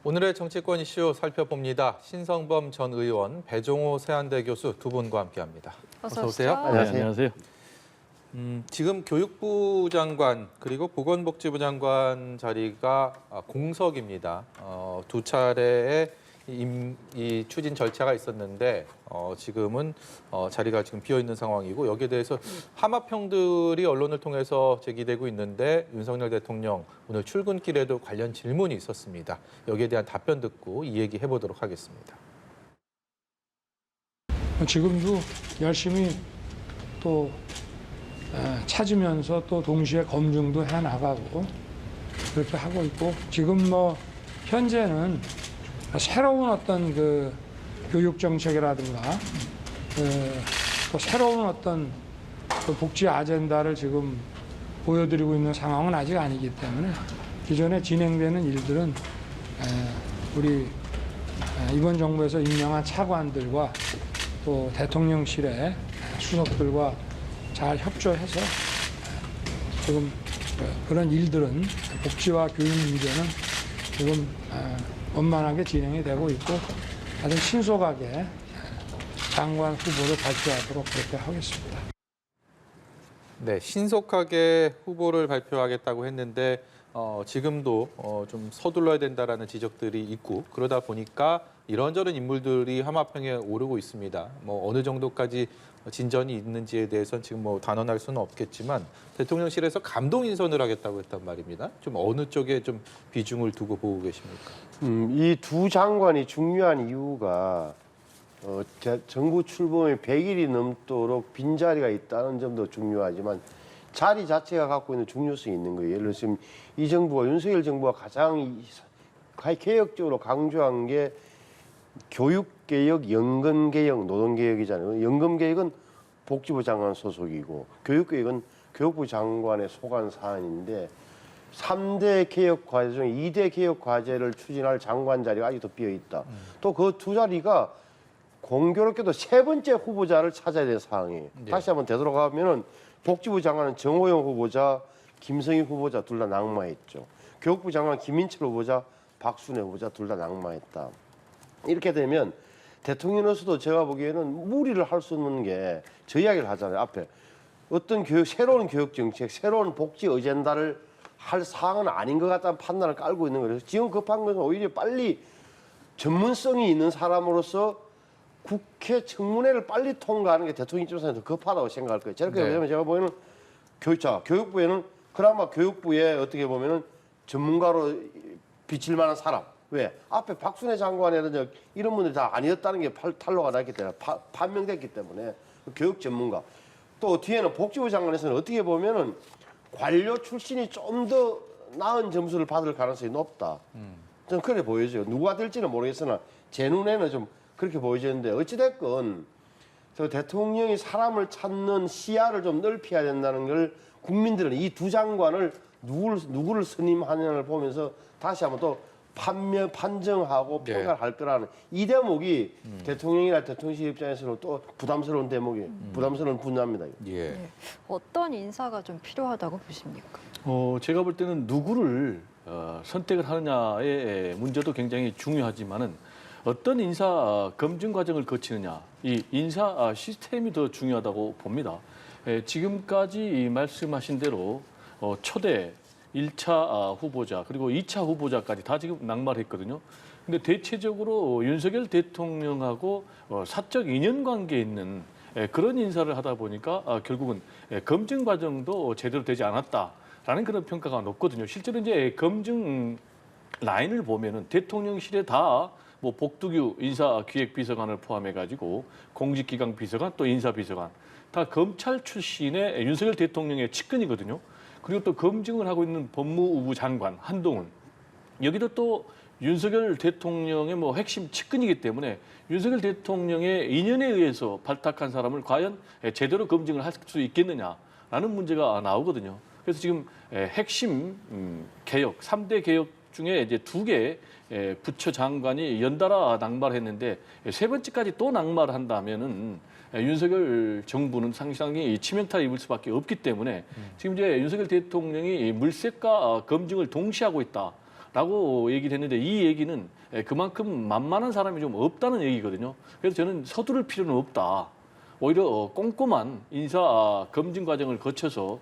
오늘의 정치권 이슈 살펴봅니다. 신성범 전 의원, 배종호 세한대 교수 두 분과 함께합니다. 어서 오세요. 안녕하세요. 안녕하세요. 지금 교육부 장관 그리고 보건복지부 장관 자리가 공석입니다. 두 차례의 이 추진 절차가 있었는데 지금은 자리가 지금 비어 있는 상황이고 여기에 대해서 함합형들이 언론을 통해서 제기되고 있는데 윤석열 대통령 오늘 출근길에도 관련 질문이 있었습니다. 여기에 대한 답변 듣고 이 얘기 해보도록 하겠습니다. 지금도 열심히 또 찾으면서 또 동시에 검증도 해나가고 그렇게 하고 있고 지금 현재는 새로운 어떤 그 교육 정책이라든가 또 새로운 어떤 그 복지 아젠다를 지금 보여드리고 있는 상황은 아직 아니기 때문에 기존에 진행되는 일들은 우리 이번 정부에서 임명한 차관들과 또 대통령실의 수석들과 잘 협조해서 지금 그런 일들은 복지와 교육 문제는 지금 원만하게 진행이 되고 있고 아주 신속하게 장관 후보를 발표하도록 그렇게 하겠습니다. 네, 신속하게 후보를 발표하겠다고 했는데 지금도 좀 서둘러야 된다라는 지적들이 있고 그러다 보니까 이런저런 인물들이 함합형에 오르고 있습니다. 어느 정도까지 진전이 있는지에 대해서는 지금 단언할 수는 없겠지만 대통령실에서 감동 인선을 하겠다고 했단 말입니다. 좀 어느 쪽에 좀 비중을 두고 보고 계십니까? 이 두 장관이 중요한 이유가 정부 출범이 100일이 넘도록 빈자리가 있다는 점도 중요하지만 자리 자체가 갖고 있는 중요성이 있는 거예요. 예를 들어서 지금 이 정부가 윤석열 정부가 가장 개혁적으로 강조한 게 교육개혁, 연금개혁, 노동개혁이잖아요. 연금개혁은 복지부 장관 소속이고 교육개혁은 교육부 장관의 소관 사안인데 3대 개혁 과제 중 2대 개혁 과제를 추진할 장관 자리가 아직도 비어 있다. 또 그 두 자리가 공교롭게도 세 번째 후보자를 찾아야 될 상황이에요. 네. 다시 한번 되돌아가면은 복지부 장관은 정호영 후보자, 김성희 후보자 둘 다 낙마했죠. 교육부 장관 김인철 후보자, 박순애 후보자 둘 다 낙마했다. 이렇게 되면 대통령으로서도 제가 보기에는 무리를 할 수 없는 게 저 이야기를 하잖아요. 앞에 어떤 새로운 교육 정책, 새로운 복지 어젠다를 할 사항은 아닌 것 같다는 판단을 깔고 있는 거예요. 지금 급한 것은 오히려 빨리 전문성이 있는 사람으로서 국회 청문회를 빨리 통과하는 게 대통령 입장에서 더 급하다고 생각할 거예요. 저렇게 되면 제가 보기에는 교육부에는 그나마 교육부에 어떻게 보면은 전문가로 비칠 만한 사람. 왜? 앞에 박순애 장관이라든지 이런 분들이 다 아니었다는 게 탄로가 났기 때문에 판명됐기 때문에 교육 전문가. 또 뒤에는 복지부 장관에서는 어떻게 보면은 관료 출신이 좀 더 나은 점수를 받을 가능성이 높다. 좀 그래 보여져요. 누가 될지는 모르겠으나 제 눈에는 좀 그렇게 보여지는데 어찌됐건 저 대통령이 사람을 찾는 시야를 좀 넓혀야 된다는 걸 국민들은 이 두 장관을 누구를 선임하느냐를 보면서 다시 한번 또 판정하고 네. 평가를 할 거라는 이 대목이 대통령이나 대통령실 입장에서는 또 부담스러운 대목이 부담스러운 분야입니다. 예. 네. 어떤 인사가 좀 필요하다고 보십니까? 제가 볼 때는 누구를 선택을 하느냐의 문제도 굉장히 중요하지만은 어떤 인사 검증 과정을 거치느냐, 이 인사 시스템이 더 중요하다고 봅니다. 지금까지 말씀하신 대로 초대 1차 후보자 그리고 2차 후보자까지 다 지금 낙마를 했거든요. 근데 대체적으로 윤석열 대통령하고 사적 인연관계에 있는 그런 인사를 하다 보니까 결국은 검증 과정도 제대로 되지 않았다라는 그런 평가가 높거든요. 실제로 이제 검증 라인을 보면은 대통령실에 다 복두규 인사기획비서관을 포함해가지고 공직기강 비서관 또 인사비서관 다 검찰 출신의 윤석열 대통령의 측근이거든요. 그리고 또 검증을 하고 있는 법무부 장관 한동훈 여기도 또 윤석열 대통령의 핵심 측근이기 때문에 윤석열 대통령의 인연에 의해서 발탁한 사람을 과연 제대로 검증을 할 수 있겠느냐라는 문제가 나오거든요. 그래서 지금 핵심 개혁 3대 개혁 중에 이제 2개 부처 장관이 연달아 낙마를 했는데 세 번째까지 또 낙마를 한다면은 윤석열 정부는 상당히 치명타를 입을 수밖에 없기 때문에 지금 이제 윤석열 대통령이 물색과 검증을 동시에 하고 있다. 라고 얘기를 했는데 이 얘기는 그만큼 만만한 사람이 좀 없다는 얘기거든요. 그래서 저는 서두를 필요는 없다. 오히려 꼼꼼한 인사 검증 과정을 거쳐서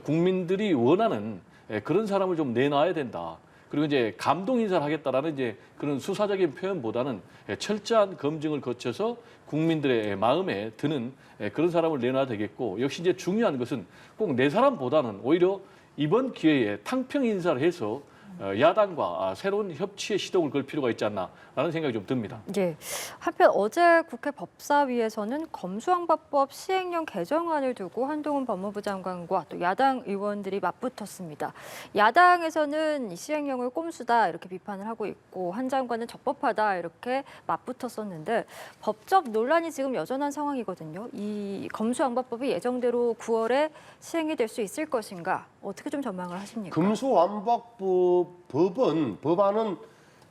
국민들이 원하는 그런 사람을 좀 내놔야 된다. 그리고 이제 감동 인사를 하겠다라는 이제 그런 수사적인 표현보다는 철저한 검증을 거쳐서 국민들의 마음에 드는 그런 사람을 내놔야 되겠고, 역시 이제 중요한 것은 꼭 내 사람보다는 오히려 이번 기회에 탕평 인사를 해서 야당과 새로운 협치의 시동을 걸 필요가 있지 않나라는 생각이 좀 듭니다. 예. 한편 어제 국회 법사위에서는 검수완박법 시행령 개정안을 두고 한동훈 법무부 장관과 또 야당 의원들이 맞붙었습니다. 야당에서는 이 시행령을 꼼수다 이렇게 비판을 하고 있고, 한 장관은 적법하다 이렇게 맞붙었었는데 법적 논란이 지금 여전한 상황이거든요. 이 검수완박법이 예정대로 9월에 시행이 될 수 있을 것인가, 어떻게 좀 전망을 하십니까? 법안은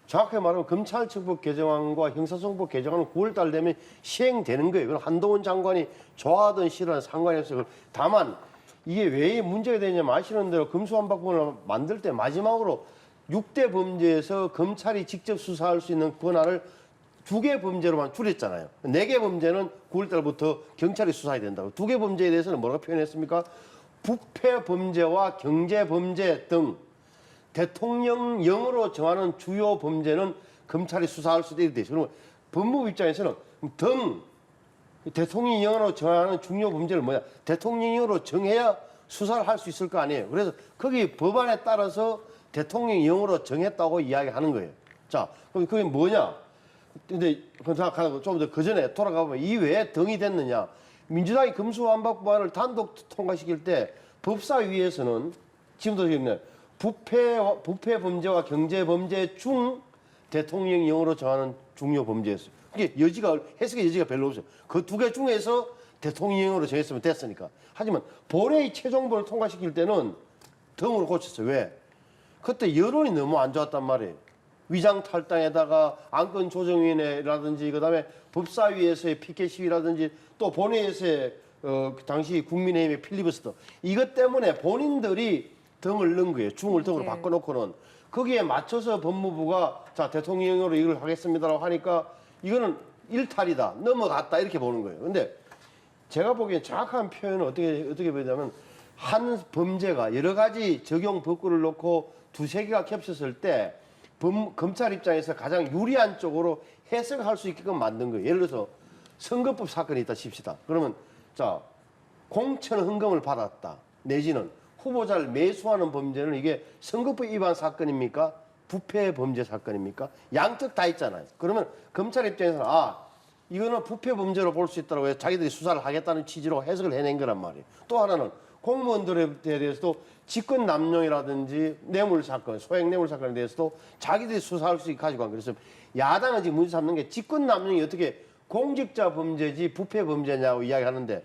정확하게 말하면 검찰청법 개정안과 형사소송법 개정안은 9월 달 되면 시행되는 거예요. 그럼 한동훈 장관이 좋아하든 싫어하든 상관이 없어요. 다만 이게 왜 문제가 되냐면, 아시는 대로 검수완박법을 만들 때 마지막으로 6대 범죄에서 검찰이 직접 수사할 수 있는 권한을 2개 범죄로만 줄였잖아요. 4개 범죄는 9월 달부터 경찰이 수사해야 된다고. 2개 범죄에 대해서는 뭐라고 표현했습니까? 부패 범죄와 경제 범죄 등 대통령령으로 정하는 주요 범죄는 검찰이 수사할 수 있게 돼 있어요. 그러면 법무부 입장에서는 등 대통령령으로 정하는 중요 범죄는 뭐냐? 대통령령으로 정해야 수사를 할 수 있을 거 아니에요. 그래서 거기 법안에 따라서 대통령령으로 정했다고 이야기하는 거예요. 자, 그럼 그게 뭐냐? 근데 좀 더 그 전에 돌아가보면 이 왜 등이 됐느냐? 민주당이 검수완박법안을 단독 통과시킬 때 법사위에서는 지금도 있네. 부패 범죄와 경제 범죄 중 대통령령으로 정하는 중요 범죄였어요. 그게 해석의 여지가 별로 없어요. 그 2개 중에서 대통령령으로 정했으면 됐으니까. 하지만 본회의 최종본을 통과시킬 때는 등으로 고쳤어요. 왜? 그때 여론이 너무 안 좋았단 말이에요. 위장 탈당에다가 안건 조정위원회라든지 그다음에 법사위에서의 피켓 시위라든지 또 본회의에서의 당시 국민의힘의 필리버스터, 이것 때문에 본인들이 등을 넣은 거예요. 중을 등으로 네. 바꿔놓고는 거기에 맞춰서 법무부가 자 대통령령으로 이걸 하겠습니다라고 하니까 이거는 일탈이다, 넘어갔다 이렇게 보는 거예요. 근데 제가 보기엔 정확한 표현은 어떻게 보냐면, 한 범죄가 여러 가지 적용 법규를 놓고 2-3개가 겹쳤을 때 검찰 입장에서 가장 유리한 쪽으로 해석할 수 있게끔 만든 거예요. 예를 들어서 선거법 사건이 있다 칩시다. 그러면 자, 공천 헌금을 받았다, 내지는 후보자를 매수하는 범죄는 이게 선거법 위반 사건입니까? 부패 범죄 사건입니까? 양측 다 있잖아요. 그러면 검찰 입장에서는 이거는 부패 범죄로 볼 수 있다고 해서 자기들이 수사를 하겠다는 취지로 해석을 해낸 거란 말이에요. 또 하나는 공무원들에 대해서도 직권 남용이라든지 뇌물 사건, 소액 뇌물 사건에 대해서도 자기들이 수사할 수 있게 가지고 간 거예요. 그래서 야당은 지금 문제 삼는 게 직권 남용이 어떻게 공직자 범죄지 부패 범죄냐고 이야기하는데,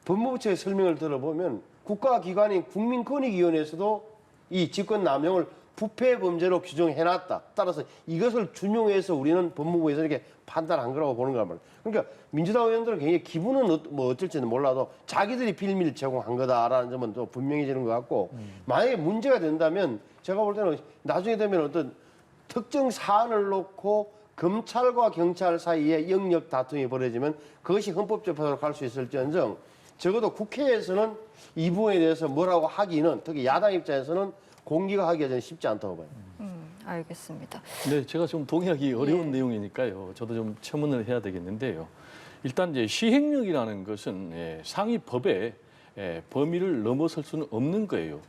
법무부 측의 설명을 들어보면 국가기관인 국민권익위원회에서도 이 직권 남용을 부패 범죄로 규정해놨다. 따라서 이것을 준용해서 우리는 법무부에서 이렇게 판단한 거라고 보는 거란 말이에요. 그러니까 민주당 의원들은 굉장히 기분은 뭐 어쩔지는 몰라도 자기들이 빌미를 제공한 거다라는 점은 또 분명해지는 것 같고, 만약에 문제가 된다면 제가 볼 때는 나중에 되면 어떤 특정 사안을 놓고 검찰과 경찰 사이에 영역 다툼이 벌어지면 그것이 헌법재판소로 갈 수 있을지언정, 적어도 국회에서는 이 부분에 대해서 뭐라고 하기는, 특히 야당 입장에서는 공개가 하기가 저는 쉽지 않다고 봐요. 알겠습니다. 네, 제가 좀 동의하기 어려운 예. 내용이니까요. 저도 좀 첨언을 해야 되겠는데요. 일단 이제 시행령이라는 것은 상위 법의 범위를 넘어설 수는 없는 거예요.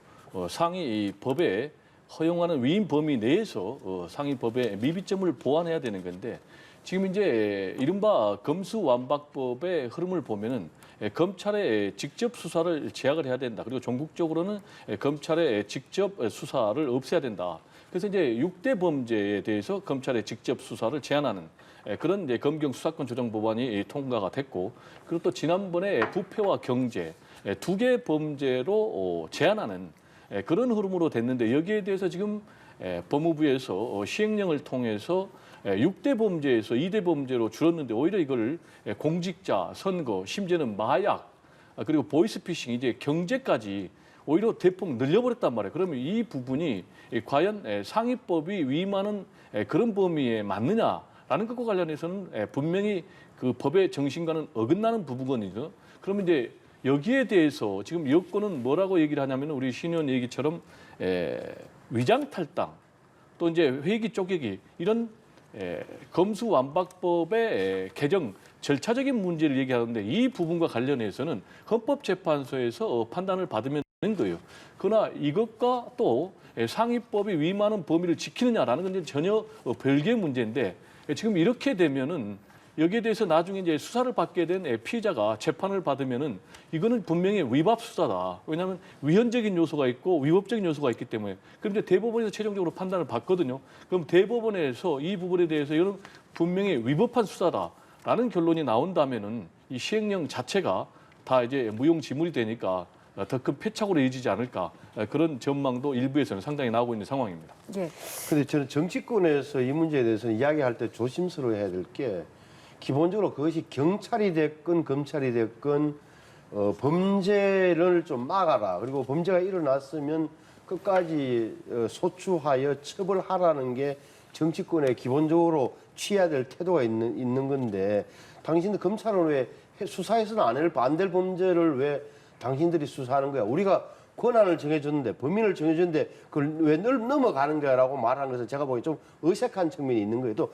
상위 법에 허용하는 위임 범위 내에서 상위 법의 미비점을 보완해야 되는 건데, 지금 이제 이른바 검수완박법의 흐름을 보면은 검찰의 직접 수사를 제약을 해야 된다. 그리고 전국적으로는 검찰의 직접 수사를 없애야 된다. 그래서 이제 6대 범죄에 대해서 검찰의 직접 수사를 제한하는 그런 이제 검경 수사권 조정 법안이 통과가 됐고, 그리고 또 지난번에 부패와 경제 2개 범죄로 제한하는 그런 흐름으로 됐는데, 여기에 대해서 지금 법무부에서 시행령을 통해서 6대 범죄에서 2대 범죄로 줄었는데, 오히려 이걸 공직자, 선거, 심지어는 마약, 그리고 보이스피싱, 이제 경제까지 오히려 대폭 늘려버렸단 말이에요. 그러면 이 부분이 과연 상위법이 위임하는 그런 범위에 맞느냐라는 것과 관련해서는 분명히 그 법의 정신과는 어긋나는 부분이죠. 그러면 이제 여기에 대해서 지금 여권은 뭐라고 얘기를 하냐면 우리 신 의원 얘기처럼 위장 탈당 또 이제 회기 쪼개기 이런 검수완박법의 개정 절차적인 문제를 얘기하는데 이 부분과 관련해서는 헌법재판소에서 판단을 받으면 되는 거예요. 그러나 이것과 또 상위법이 위임하는 범위를 지키느냐라는 건 전혀 별개의 문제인데 지금 이렇게 되면은 여기에 대해서 나중에 이제 수사를 받게 된 피의자가 재판을 받으면은 이거는 분명히 위법 수사다. 왜냐하면 위헌적인 요소가 있고 위법적인 요소가 있기 때문에. 그런데 대법원에서 최종적으로 판단을 받거든요. 그럼 대법원에서 이 부분에 대해서 이런 분명히 위법한 수사다라는 결론이 나온다면은 이 시행령 자체가 다 이제 무용지물이 되니까 더 큰 패착으로 이어지지 않을까 그런 전망도 일부에서는 상당히 나오고 있는 상황입니다. 예. 근데 저는 정치권에서 이 문제에 대해서는 이야기할 때 조심스러워해야 될 게 기본적으로 그것이 경찰이 됐건 검찰이 됐건 범죄를 좀 막아라. 그리고 범죄가 일어났으면 끝까지 소추하여 처벌하라는 게 정치권에 기본적으로 취해야 될 태도가 있는 건데 당신들 검찰은 왜 수사해서는 안 될 범죄를 왜 당신들이 수사하는 거야? 우리가 권한을 정해줬는데 범인을 정해줬는데 그걸 왜 넘어가는 거야라고 말하는 것은 제가 보기엔 좀 어색한 측면이 있는 거예요. 또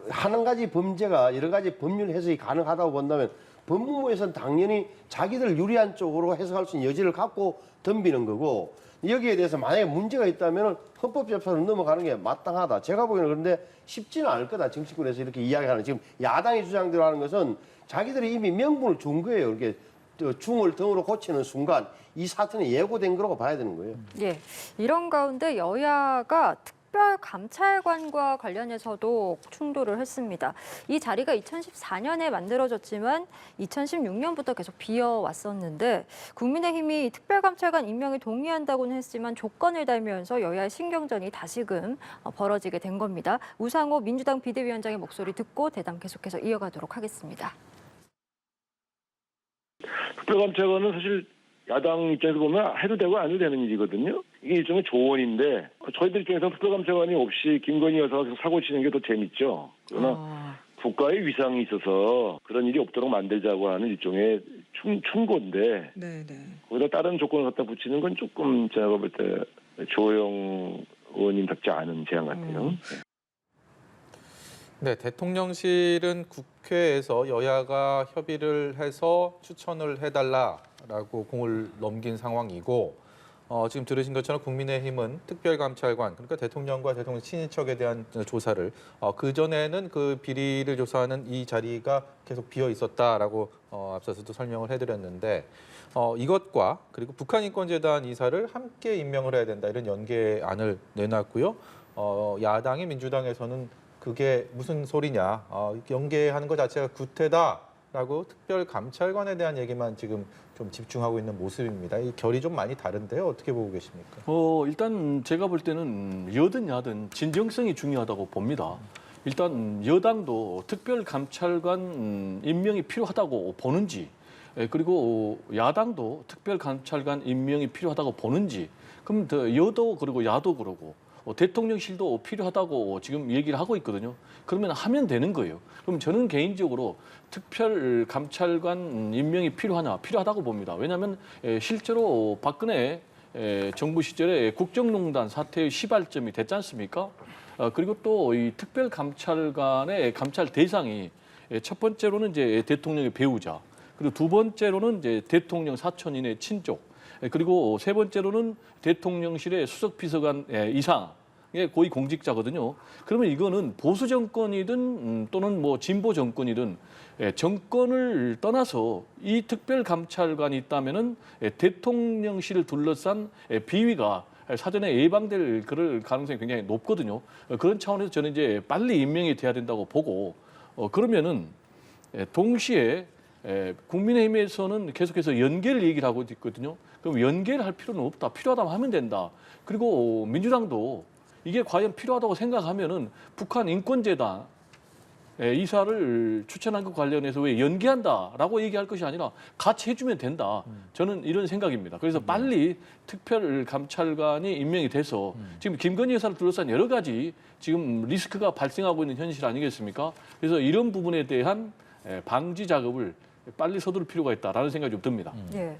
한 가지 범죄가 여러 가지 법률 해석이 가능하다고 본다면 법무부에서는 당연히 자기들 유리한 쪽으로 해석할 수 있는 여지를 갖고 덤비는 거고 여기에 대해서 만약에 문제가 있다면 헌법재판으로 넘어가는 게 마땅하다. 제가 보기에는 그런데 쉽지는 않을 거다. 정치권에서 이렇게 이야기하는 지금 야당의 주장대로 하는 것은 자기들이 이미 명분을 준 거예요. 이렇게 중을 등으로 고치는 순간 이 사건이 예고된 거라고 봐야 되는 거예요. 예. 이런 가운데 여야가 특별감찰관과 관련해서도 충돌을 했습니다. 이 자리가 2014년에 만들어졌지만 2016년부터 계속 비어왔었는데 국민의힘이 특별감찰관 임명에 동의한다고는 했지만 조건을 달면서 여야의 신경전이 다시금 벌어지게 된 겁니다. 우상호 민주당 비대위원장의 목소리 듣고 대담 계속해서 이어가도록 하겠습니다. 특별감찰관은 사실 야당 입장에서 보면 해도 되고 안 해도 되는 일이거든요. 이게 일종의 조언인데 저희들 입장에서는 특별감찰관이 없이 김건희 여사가 계속 사고 치는 게 더 재밌죠. 그러나 국가의 위상이 있어서 그런 일이 없도록 만들자고 하는 일종의 충고인데 거기다 다른 조건을 갖다 붙이는 건 조금 제가 볼 때 조영 의원님답지 않은 제안 같아요. 네, 대통령실은 국회에서 여야가 협의를 해서 추천을 해달라라고 공을 넘긴 상황이고 지금 들으신 것처럼 국민의힘은 특별감찰관, 그러니까 대통령과 대통령 친인척에 대한 조사를 그전에는 그 비리를 조사하는 이 자리가 계속 비어 있었다라고 앞서서도 설명을 해드렸는데 이것과 그리고 북한인권재단 이사를 함께 임명을 해야 된다 이런 연계안을 내놨고요. 야당이 민주당에서는 그게 무슨 소리냐, 연계하는 것 자체가 구태다라고 특별감찰관에 대한 얘기만 지금 좀 집중하고 있는 모습입니다. 이 결이 좀 많이 다른데요. 어떻게 보고 계십니까? 일단 제가 볼 때는 여든 야든 진정성이 중요하다고 봅니다. 일단 여당도 특별감찰관 임명이 필요하다고 보는지, 그리고 야당도 특별감찰관 임명이 필요하다고 보는지, 그럼 여도 그리고 야도 그러고 대통령실도 필요하다고 지금 얘기를 하고 있거든요. 그러면 하면 되는 거예요. 그럼 저는 개인적으로 특별감찰관 임명이 필요하다고 봅니다. 왜냐하면 실제로 박근혜 정부 시절에 국정농단 사태의 시발점이 됐지 않습니까? 그리고 또 이 특별감찰관의 감찰 대상이 첫 번째로는 이제 대통령의 배우자, 그리고 두 번째로는 이제 대통령 사촌인의 친족, 그리고 세 번째로는 대통령실의 수석비서관 이상의 고위 공직자거든요. 그러면 이거는 보수 정권이든 또는 뭐 진보 정권이든 정권을 떠나서 이 특별감찰관이 있다면은 대통령실을 둘러싼 비위가 사전에 예방될 그럴 가능성이 굉장히 높거든요. 그런 차원에서 저는 이제 빨리 임명이 돼야 된다고 보고 그러면은 동시에 국민의힘에서는 계속해서 연계를 얘기를 하고 있거든요. 그럼 연계를 할 필요는 없다. 필요하다면 하면 된다. 그리고 민주당도 이게 과연 필요하다고 생각하면은 북한 인권재단 이사를 추천한 것 관련해서 왜 연기한다라고 얘기할 것이 아니라 같이 해주면 된다. 저는 이런 생각입니다. 그래서 빨리 특별감찰관이 임명이 돼서 지금 김건희 여사를 둘러싼 여러 가지 지금 리스크가 발생하고 있는 현실 아니겠습니까? 그래서 이런 부분에 대한 방지 작업을 빨리 서두를 필요가 있다라는 생각이 좀 듭니다. 예.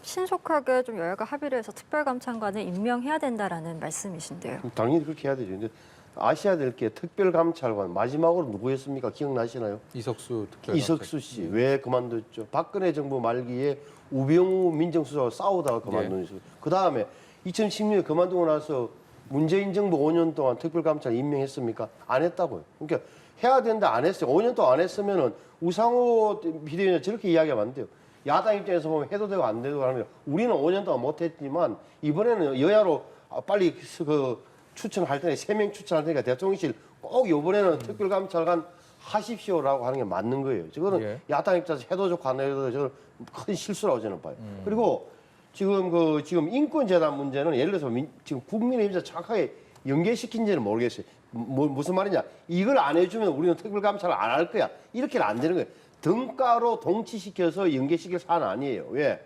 신속하게 좀 여야가 합의를 해서 특별감찰관을 임명해야 된다라는 말씀이신데요. 당연히 그렇게 해야 되죠. 근데 아셔야 될 게 특별감찰관 마지막으로 누구였습니까? 기억나시나요? 이석수 특별 이석수 씨 왜 그만뒀죠? 박근혜 정부 말기에 우병우 민정수석과 싸우다가 그만뒀어요. 그 다음에 2016년에 그만두고 나서 문재인 정부 5년 동안 특별감찰 임명했습니까? 안 했다고요. 그러니까 해야 되는데 안 했어요. 5년 동안 안 했으면은 우상호 비대위원장 저렇게 이야기하면 안 돼요. 야당 입장에서 보면 해도 되고 안 돼도 하면 우리는 5년 동안 못했지만 이번에는 여야로 빨리 그 추천할 테니 3명 추천할 테니까 대통령실 꼭 이번에는 특별감찰관 하십시오라고 하는 게 맞는 거예요. 저거는 예. 야당 입장에서 해도 좋고 안 해도 저는 큰 실수라고 저는 봐요. 그리고 지금 인권재단 문제는 예를 들어서 지금 국민의힘에서 정확하게 연계시킨지는 모르겠어요. 무슨 말이냐? 이걸 안 해주면 우리는 특별감찰을 안 할 거야. 이렇게는 안 되는 거예요. 등가로 동치시켜서 연계시킬 사안 아니에요. 왜?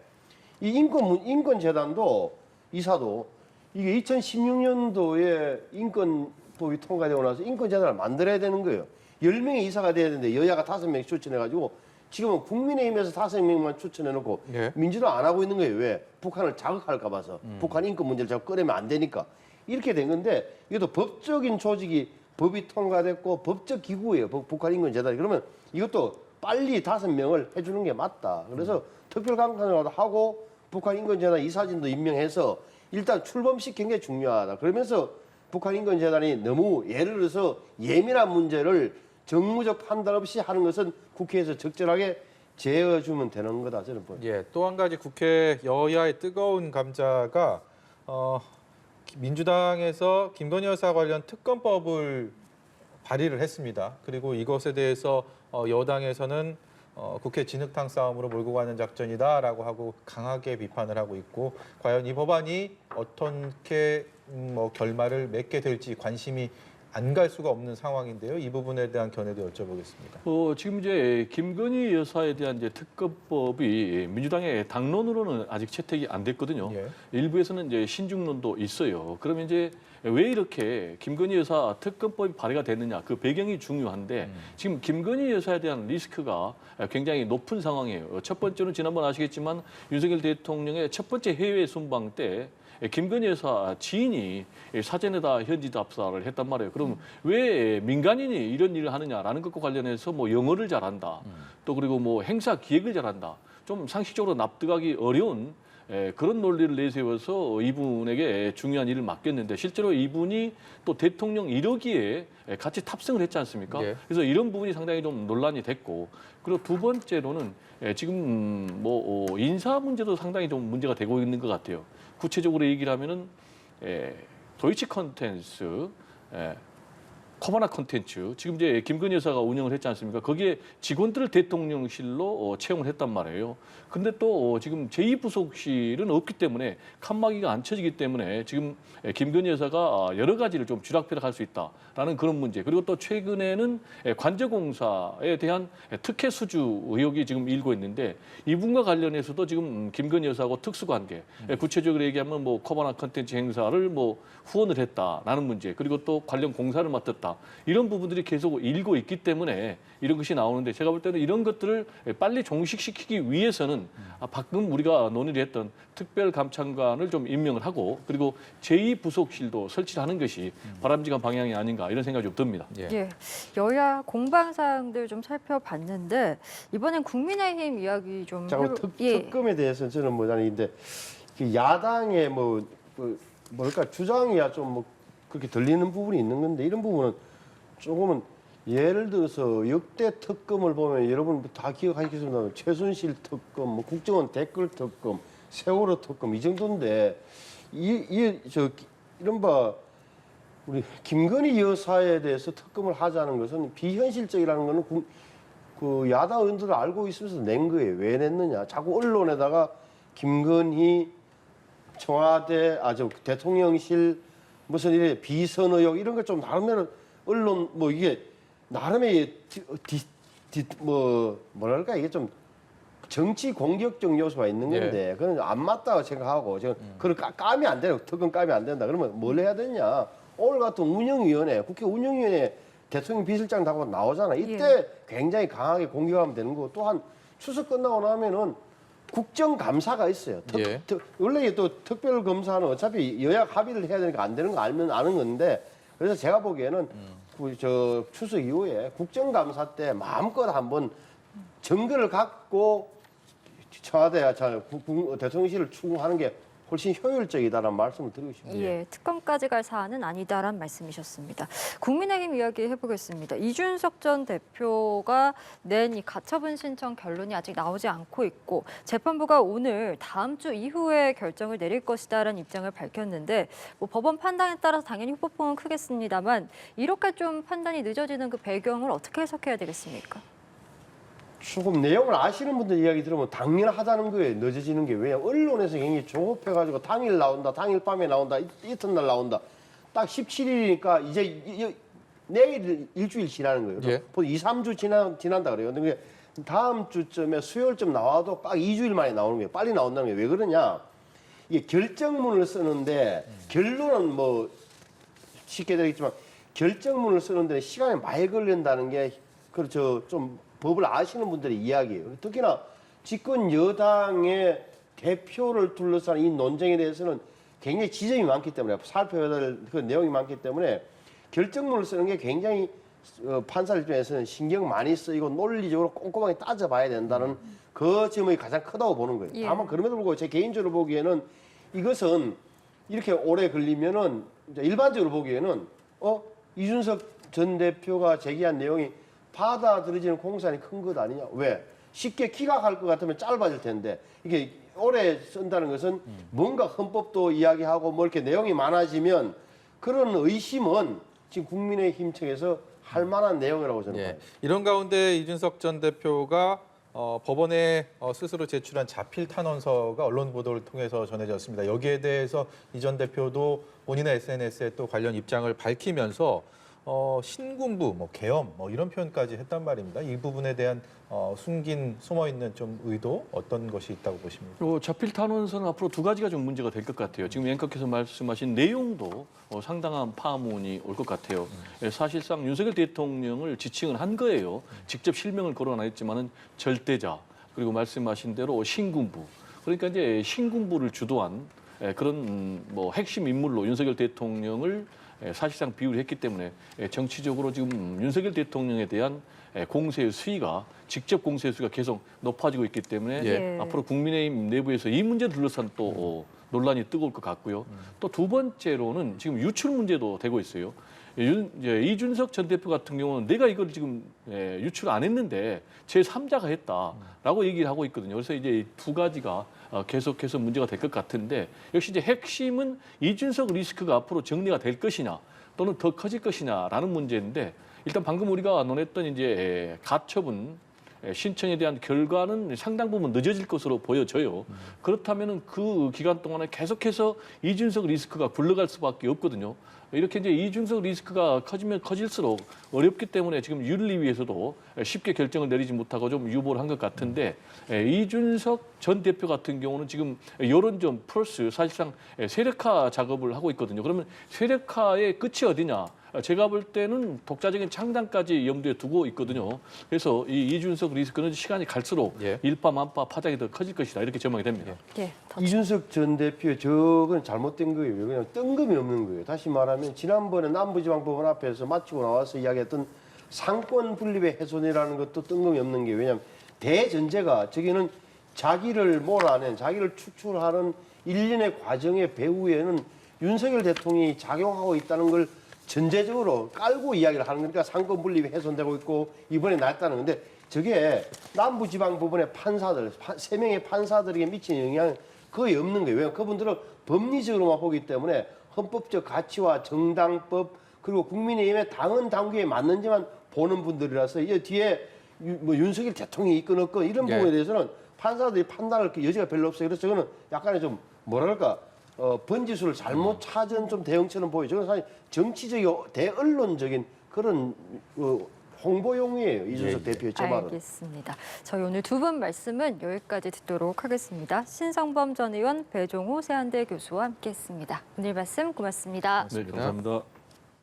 이 인권재단도 이사도 이게 2016년도에 인권법이 통과되고 나서 인권재단을 만들어야 되는 거예요. 10명의 이사가 돼야 되는데 여야가 5명 추천해가지고 지금은 국민의힘에서 5명만 추천해놓고 예. 민주당 안 하고 있는 거예요. 왜? 북한을 자극할까 봐서. 북한 인권 문제를 자꾸 꺼내면 안 되니까. 이렇게 된 건데 이것도 법적인 조직이 법이 통과됐고 법적 기구예요. 북한 인권재단이. 그러면 이것도 빨리 5명을 해주는 게 맞다. 그래서 특별감찰관도 하고 북한 인권재단 이사진도 임명해서 일단 출범시키는 게 중요하다. 그러면서 북한 인권재단이 너무 예를 들어서 예민한 문제를 정무적 판단 없이 하는 것은 국회에서 적절하게 제어주면 되는 거다. 저는 보여요. 예, 또 한 가지 국회 여야의 뜨거운 감자가 민주당에서 김건희 여사 관련 특검법을 발의를 했습니다. 그리고 이것에 대해서 여당에서는 국회 진흙탕 싸움으로 몰고 가는 작전이다라고 하고 강하게 비판을 하고 있고 과연 이 법안이 어떻게 결말을 맺게 될지 관심이 안 갈 수가 없는 상황인데요. 이 부분에 대한 견해도 여쭤보겠습니다. 지금 이제 김건희 여사에 대한 이제 특검법이 민주당의 당론으로는 아직 채택이 안 됐거든요. 예. 일부에서는 이제 신중론도 있어요. 그러면 이제 왜 이렇게 김건희 여사 특검법이 발의가 됐느냐 그 배경이 중요한데 지금 김건희 여사에 대한 리스크가 굉장히 높은 상황이에요. 첫 번째는 지난번 아시겠지만 윤석열 대통령의 첫 번째 해외 순방 때 김건희 여사 지인이 사전에다 현지 답사를 했단 말이에요. 그럼 왜 민간인이 이런 일을 하느냐라는 것과 관련해서 뭐 영어를 잘한다. 또 그리고 뭐 행사 기획을 잘한다. 좀 상식적으로 납득하기 어려운 그런 논리를 내세워서 이분에게 중요한 일을 맡겼는데 실제로 이분이 또 대통령 1호기에 같이 탑승을 했지 않습니까? 예. 그래서 이런 부분이 상당히 좀 논란이 됐고 그리고 두 번째로는 지금 뭐 인사 문제도 상당히 좀 문제가 되고 있는 것 같아요. 구체적으로 얘기를 하면은 도이치 컨텐츠, 코바나 컨텐츠 지금 이제 김건희 여사가 운영을 했지 않습니까? 거기에 직원들을 대통령실로 채용을 했단 말이에요. 근데 또 지금 제2부속실은 없기 때문에 칸막이가 안 쳐지기 때문에 지금 김건희 여사가 여러 가지를 좀 쥐락펴락할 수 있다라는 그런 문제. 그리고 또 최근에는 관제공사에 대한 특혜 수주 의혹이 지금 일고 있는데 이분과 관련해서도 지금 김건희 여사하고 특수관계, 구체적으로 얘기하면 뭐 코바나 컨텐츠 행사를 뭐 후원을 했다라는 문제. 그리고 또 관련 공사를 맡았다. 이런 부분들이 계속 일고 있기 때문에 이런 것이 나오는데 제가 볼 때는 이런 것들을 빨리 종식시키기 위해서는 방금 우리가 논의를 했던 특별감찰관을 좀 임명을 하고 그리고 제2부속실도 설치를 하는 것이 바람직한 방향이 아닌가 이런 생각이 좀 듭니다. 예. 예, 여야 공방 사항들 좀 살펴봤는데 이번엔 국민의힘 이야기 좀 잠깐 특검에 대해서는 저는 뭐냐는데 야당의 뭐랄까 주장이야 좀 뭐 그렇게 들리는 부분이 있는 건데 이런 부분은 조금은 예를 들어서 역대 특검을 보면 여러분 다 기억하시겠습니다. 최순실 특검, 뭐 국정원 댓글 특검, 세월호 특검 이 정도인데 이른바 우리 김건희 여사에 대해서 특검을 하자는 것은 비현실적이라는 거는 그 야당 의원들도 알고 있으면서 낸 거예요. 왜 냈느냐? 자꾸 언론에다가 김건희 청와대 대통령실 무슨 이래 비선 의혹 이런 걸 좀 다루면 언론 뭐 이게 나름의 뭐랄까 이게 좀 정치 공격적 요소가 있는 건데 그건 안 맞다고 생각하고 지금 그걸 까면 안 돼요. 특은 까면 안 된다. 그러면 뭘 해야 되냐? 오늘 같은 운영위원회, 국회 운영위원회 대통령 비서실장 하고 나오잖아. 이때 굉장히 강하게 공격하면 되는 거고 또한 추석 끝나고 나면은 국정감사가 있어요. 원래 또 특별검사는 어차피 여야 합의를 해야 되니까 안 되는 거 알면 아는 건데 그래서 제가 보기에는 저 추석 이후에 국정감사 때 마음껏 한번 증거를 갖고 청와대야 대통령실을 추구하는 게 훨씬 효율적이다라는 말씀을 드리고 싶습니다. 예, 특검까지 갈 사안은 아니다란 말씀이셨습니다. 국민의힘 이야기 해보겠습니다. 이준석 전 대표가 낸 이 가처분 신청 결론이 아직 나오지 않고 있고 재판부가 오늘 다음 주 이후에 결정을 내릴 것이다라는 입장을 밝혔는데 뭐 법원 판단에 따라서 당연히 후폭풍은 크겠습니다만 이렇게 좀 판단이 늦어지는 그 배경을 어떻게 해석해야 되겠습니까? 조금 내용을 아시는 분들 이야기 들으면 당연하다는 거예요. 늦어지는 게. 왜냐 언론에서 굉장히 조급해가지고 당일 나온다, 당일 밤에 나온다, 이튿날 나온다. 딱 17일이니까 이제 내일 일주일 지나는 거예요. 예. 보통 2, 3주 지난다 그래요. 근데 다음 주쯤에 수요일쯤 나와도 딱 2주일 만에 나오는 거예요. 빨리 나온다는 게 왜 그러냐? 이게 결정문을 쓰는데 결론은 뭐 쉽게 되겠지만 결정문을 쓰는데 시간이 많이 걸린다는 게 그렇죠. 좀 법을 아시는 분들의 이야기예요. 특히나 집권 여당의 대표를 둘러싼 이 논쟁에 대해서는 굉장히 지점이 많기 때문에 살펴야 될 그 내용이 많기 때문에 결정문을 쓰는 게 굉장히 판사 입장에서는 신경 많이 쓰이고 논리적으로 꼼꼼하게 따져봐야 된다는 그 점이 가장 크다고 보는 거예요. 예. 다만 그럼에도 불구하고 제 개인적으로 보기에는 이것은 이렇게 오래 걸리면은 이제 일반적으로 보기에는 이준석 전 대표가 제기한 내용이 받아들여지는 공산이 큰 것 아니냐? 왜? 쉽게 기각할 것 같으면 짧아질 텐데 이게 오래 쓴다는 것은 뭔가 헌법도 이야기하고 뭐 이렇게 내용이 많아지면 그런 의심은 지금 국민의힘 측에서 할 만한 내용이라고 저는 봐요. 이런 가운데 이준석 전 대표가 법원에 스스로 제출한 자필 탄원서가 언론 보도를 통해서 전해졌습니다. 여기에 대해서 이 전 대표도 본인의 SNS에 또 관련 입장을 밝히면서 신군부, 계엄, 이런 표현까지 했단 말입니다. 이 부분에 대한 숨어 있는 좀 의도 어떤 것이 있다고 보십니까? 자필 탄원서는 앞으로 두 가지가 좀 문제가 될 것 같아요. 지금 앵커께서 말씀하신 내용도 상당한 파문이 올 것 같아요. 사실상 윤석열 대통령을 지칭을 한 거예요. 직접 실명을 거론 안 했지만은 절대자 그리고 말씀하신 대로 신군부. 그러니까 이제 신군부를 주도한 그런 핵심 인물로 윤석열 대통령을 사실상 비유를 했기 때문에 정치적으로 지금 윤석열 대통령에 대한 공세의 수위가 직접 공세의 수위가 계속 높아지고 있기 때문에 앞으로 국민의힘 내부에서 이 문제를 둘러싼 또 논란이 뜨거울 것 같고요. 또 두 번째로는 지금 유출 문제도 되고 있어요. 이준석 전 대표 같은 경우는 내가 이걸 지금 유출 안 했는데 제3자가 했다라고 얘기를 하고 있거든요. 그래서 이제 두 가지가 계속해서 문제가 될 것 같은데 역시 이제 핵심은 이준석 리스크가 앞으로 정리가 될 것이냐 또는 더 커질 것이냐라는 문제인데 일단 방금 우리가 논했던 이제 가처분 신청에 대한 결과는 상당 부분 늦어질 것으로 보여져요. 그렇다면은 그 기간 동안에 계속해서 이준석 리스크가 굴러갈 수밖에 없거든요. 이렇게 이제 이준석 리스크가 커지면 커질수록 어렵기 때문에 지금 윤리위에서도 쉽게 결정을 내리지 못하고 좀 유보를 한 것 같은데 이준석 전 대표 같은 경우는 지금 여론전 플러스 사실상 세력화 작업을 하고 있거든요. 그러면 세력화의 끝이 어디냐? 제가 볼 때는 독자적인 창당까지 염두에 두고 있거든요. 그래서 이 이준석 리스크는 시간이 갈수록 일파만파 파장이 더 커질 것이다. 이렇게 전망이 됩니다. 이준석 전 대표 저건 잘못된 거예요. 그냥 뜬금이 없는 거예요. 다시 말하면 지난번에 남부지방법원 앞에서 마치고 나와서 이야기했던 상권 분립의 훼손이라는 것도 뜬금이 없는 게 왜냐하면 대전제가 저기는 자기를 몰아낸 자기를 추출하는 일련의 과정의 배후에는 윤석열 대통령이 작용하고 있다는 걸 전제적으로 깔고 이야기를 하는 거니까 상권 분립이 훼손되고 있고 이번에 났다는 건데 저게 남부지방법원의 판사들 3명의 판사들에게 미치는 영향은 거의 없는 거예요. 왜냐하면 그분들은 법리적으로만 보기 때문에 헌법적 가치와 정당법 그리고 국민의힘의 당헌 당규에 맞는지만 보는 분들이라서 이 뒤에 윤석열 대통령이 있건 없건 이런 부분에 대해서는 판사들이 판단할 여지가 별로 없어요. 그래서 저거는 약간의 좀 뭐랄까 번지수를 잘못 찾은 좀 대응처럼 보여요. 저건 사실 정치적이고 대언론적인 그런 홍보용이에요. 이준석 예, 예. 대표의 제 말은. 알겠습니다. 저희 오늘 두 분 말씀은 여기까지 듣도록 하겠습니다. 신성범 전 의원, 배종호 세한대 교수와 함께했습니다. 오늘 말씀 고맙습니다. 네, 감사합니다.